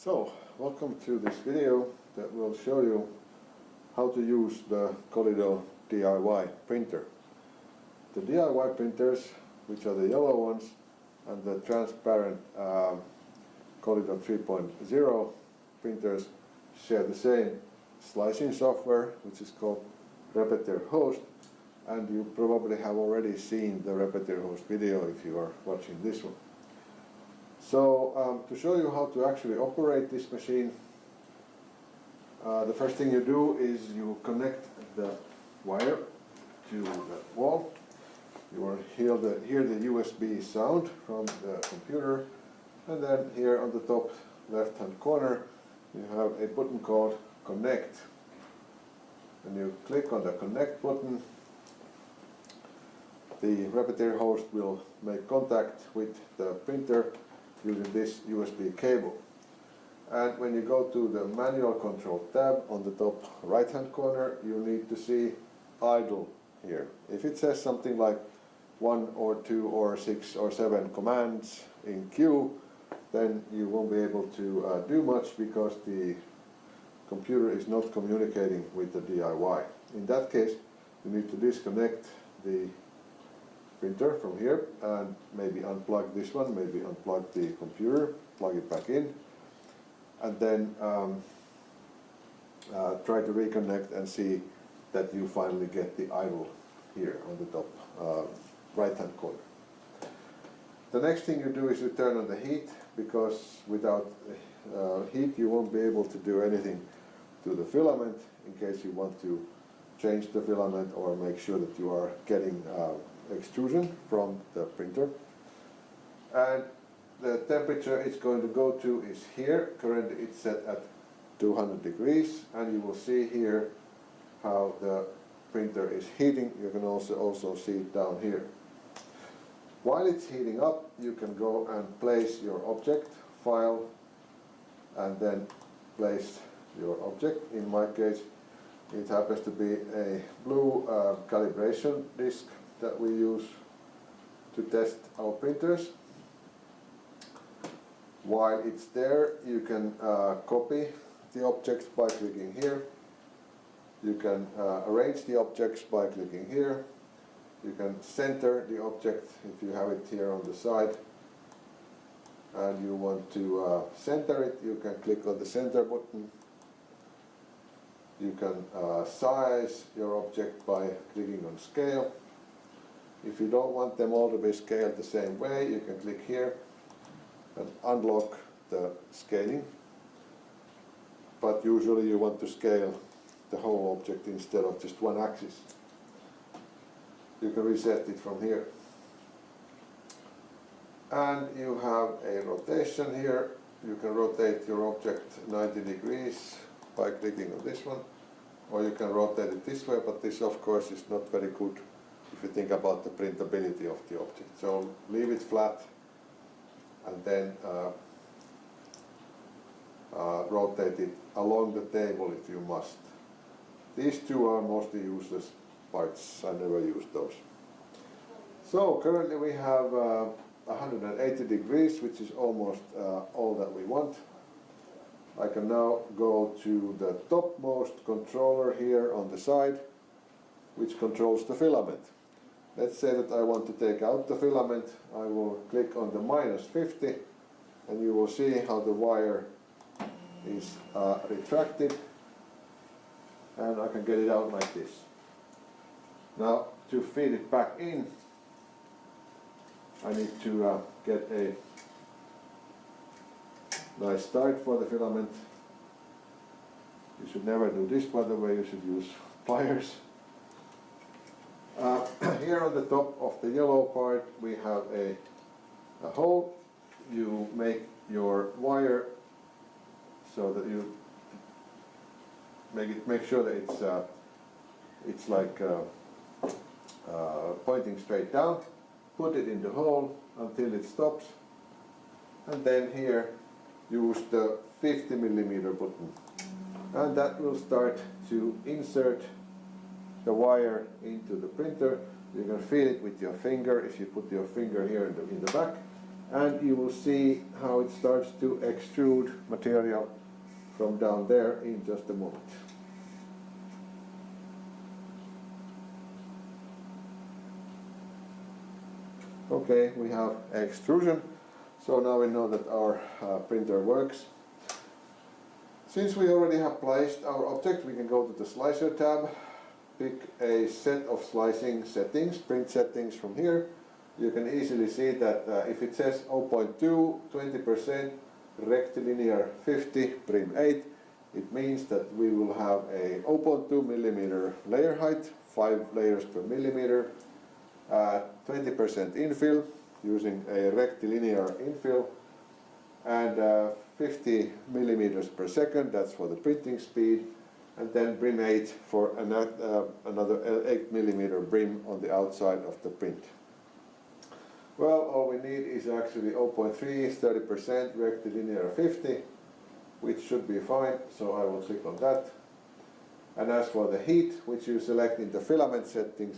So, welcome to this video that will show you how to use the Colido DIY printer. The DIY printers, which are the yellow ones, and the transparent Colido 3.0 printers share the same slicing software, which is called RepetierHost, and you probably have already seen the RepetierHost video if you are watching this one. So to show you how to actually operate this machine, the first thing you do is you connect the wire to the wall. You will hear the USB sound from the computer, and then here on the top left hand corner you have a button called Connect. When you click on the Connect button, the RepetierHost will make contact with the printer using this USB cable. And when you go to the manual control tab on the top right hand corner, you need to see idle here. If it says something like 1 or 2 or 6 or 7 commands in queue, then you won't be able to do much because the computer is not communicating with the DIY. In that case, you need to disconnect the printer from here and maybe unplug this one, maybe unplug the computer, plug it back in, and then try to reconnect and see that you finally get the idle here on the top right hand corner. The next thing you do is you turn on the heat, because without heat you won't be able to do anything to the filament in case you want to change the filament or make sure that you are getting extrusion from the printer. And the temperature it's going to go to is here. Currently it's set at 200 degrees, and you will see here how the printer is heating. You can also see it down here. While it's heating up, you can go and place your object, file, and then place your object. In my case, it happens to be a blue calibration disc that we use to test our printers. While it's there, you can copy the objects by clicking here. You can arrange the objects by clicking here. You can center the object if you have it here on the side and you want to center it. You can click on the center button. You can size your object by clicking on scale. If you don't want them all to be scaled the same way, you can click here and unlock the scaling. But usually you want to scale the whole object instead of just one axis. You can reset it from here. And you have a rotation here. You can rotate your object 90 degrees by clicking on this one, or you can rotate it this way, but this of course is not very good if you think about the printability of the object. So leave it flat and then rotate it along the table if you must. These two are mostly useless parts. I never use those. So currently we have 180 degrees, which is almost all that we want. I can now go to the topmost controller here on the side, which controls the filament. Let's say that I want to take out the filament. I will click on the -50, and you will see how the wire is retracted, and I can get it out like this. Now to feed it back in, I need to get a nice start for the filament. You should never do this, by the way. You should use pliers. Here on the top of the yellow part we have a hole. You make your wire so that you make sure that it's like pointing straight down. Put it in the hole until it stops, and then here use the 50mm button, and that will start to insert the wire into the printer. You can feel it with your finger if you put your finger here in the back, and you will see how it starts to extrude material from down there in just a moment. Okay, we have extrusion, so now we know that our printer works. Since we already have placed our object, we can go to the slicer tab, pick a set of slicing settings, print settings from here. You can easily see that if it says 0.2, 20%, rectilinear 50, prim 8, it means that we will have a 0.2 millimeter layer height, 5 layers per millimeter, 20% infill using a rectilinear infill, and 50 millimeters per second, that's for the printing speed, and then brim 8 for another 8 millimeter brim on the outside of the print. Well, all we need is actually 0.3, 30%, rectilinear 50, which should be fine, so I will click on that. And as for the heat, which you select in the filament settings,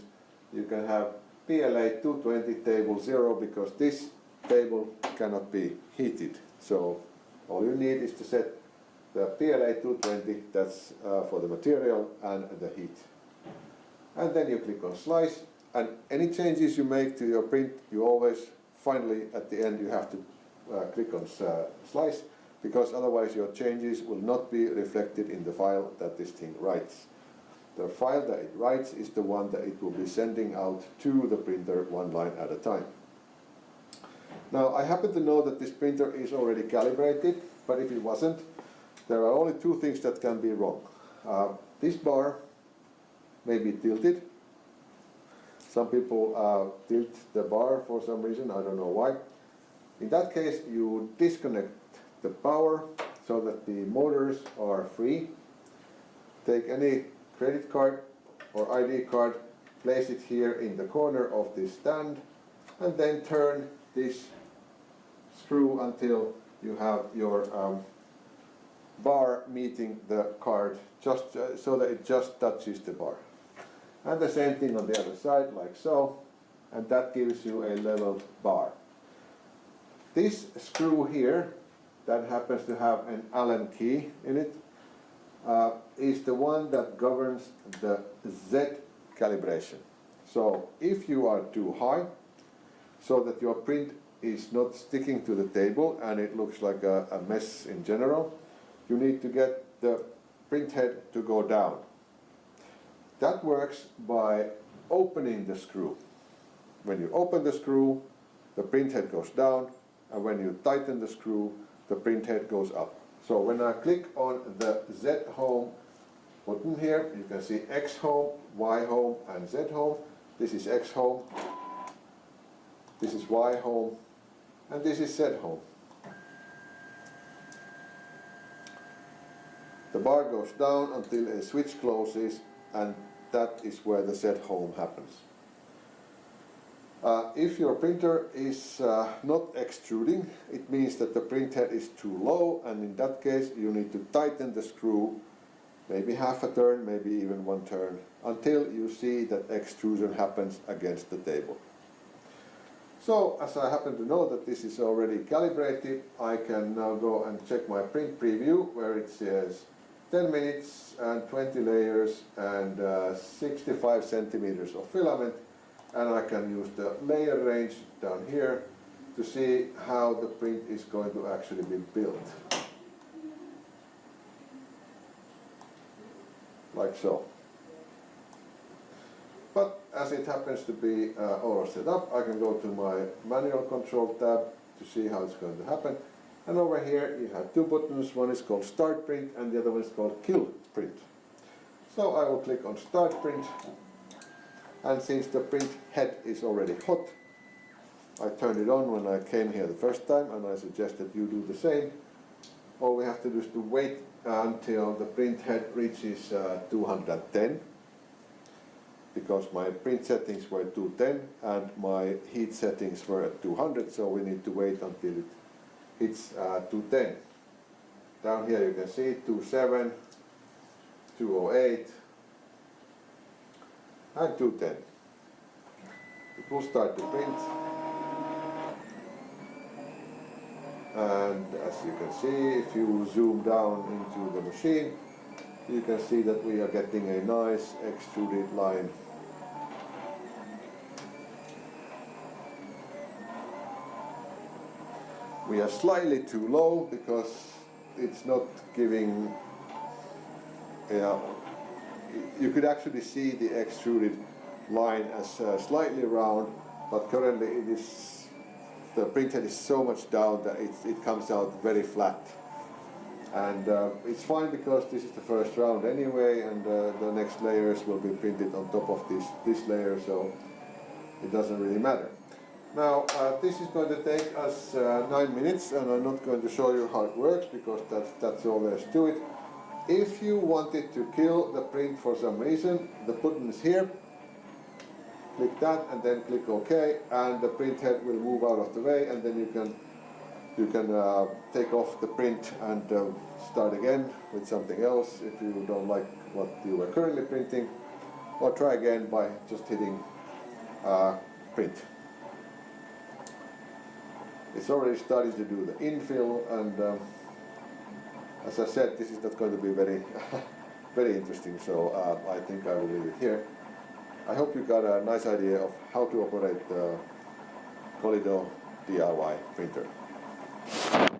you can have PLA 220 table 0, because this table cannot be heated. So all you need is to set the PLA 220, that's for the material and the heat. And then you click on slice, and any changes you make to your print, you always, finally at the end, you have to click on slice, because otherwise your changes will not be reflected in the file that this thing writes. The file that it writes is the one that it will be sending out to the printer one line at a time. Now, I happen to know that this printer is already calibrated, but if it wasn't, there are only two things that can be wrong. This bar may be tilted. Some people tilt the bar for some reason, I don't know why. In that case, you disconnect the power so that the motors are free. Take any credit card or ID card, place it here in the corner of this stand, and then turn this screw until you have your bar meeting the card, just so that it just touches the bar. And the same thing on the other side, like so, and that gives you a level bar. This screw here, that happens to have an Allen key in it, is the one that governs the Z calibration. So if you are too high, so that your print is not sticking to the table and it looks like a mess in general, you need to get the print head to go down. That works by opening the screw. When you open the screw, the print head goes down, and when you tighten the screw, the print head goes up. So when I click on the Z home button here, you can see X home, Y home, and Z home. This is X home, this is Y home, and this is Z home. The bar goes down until a switch closes, and that is where the Z home happens. If your printer is not extruding, it means that the print head is too low, and in that case you need to tighten the screw, maybe half a turn, maybe even one turn, until you see that extrusion happens against the table. So, as I happen to know that this is already calibrated, I can now go and check my print preview, where it says 10 minutes and 20 layers and 65 centimeters of filament, and I can use the layer range down here to see how the print is going to actually be built. Like so. But as it happens to be all set up, I can go to my manual control tab to see how it's going to happen. And over here you have two buttons, one is called Start Print and the other one is called Kill Print. So I will click on Start Print, and since the print head is already hot, I turned it on when I came here the first time, and I suggest that you do the same. All we have to do is to wait until the print head reaches 210, because my print settings were 210 and my heat settings were at 200, so we need to wait until it hits 210. Down here you can see 27, 208 and 210. It will start to print. And as you can see, if you zoom down into the machine, you can see that we are getting a nice extruded line. We are slightly too low because it's not giving, you could actually see the extruded line as slightly round, but currently it is, the printhead is so much down that it comes out very flat. And it's fine because this is the first round anyway, and the next layers will be printed on top of this layer, so it doesn't really matter. Now this is going to take us 9 minutes, and I'm not going to show you how it works because that's all there is to it. If you wanted to kill the print for some reason, the button is here. Click that and then click OK, and the printhead will move out of the way, and then you can take off the print and start again with something else if you don't like what you are currently printing, or try again by just hitting print. It's already starting to do the infill, and as I said, this is not going to be very very interesting, so I think I will leave it here. I hope you got a nice idea of how to operate the Colido DIY printer.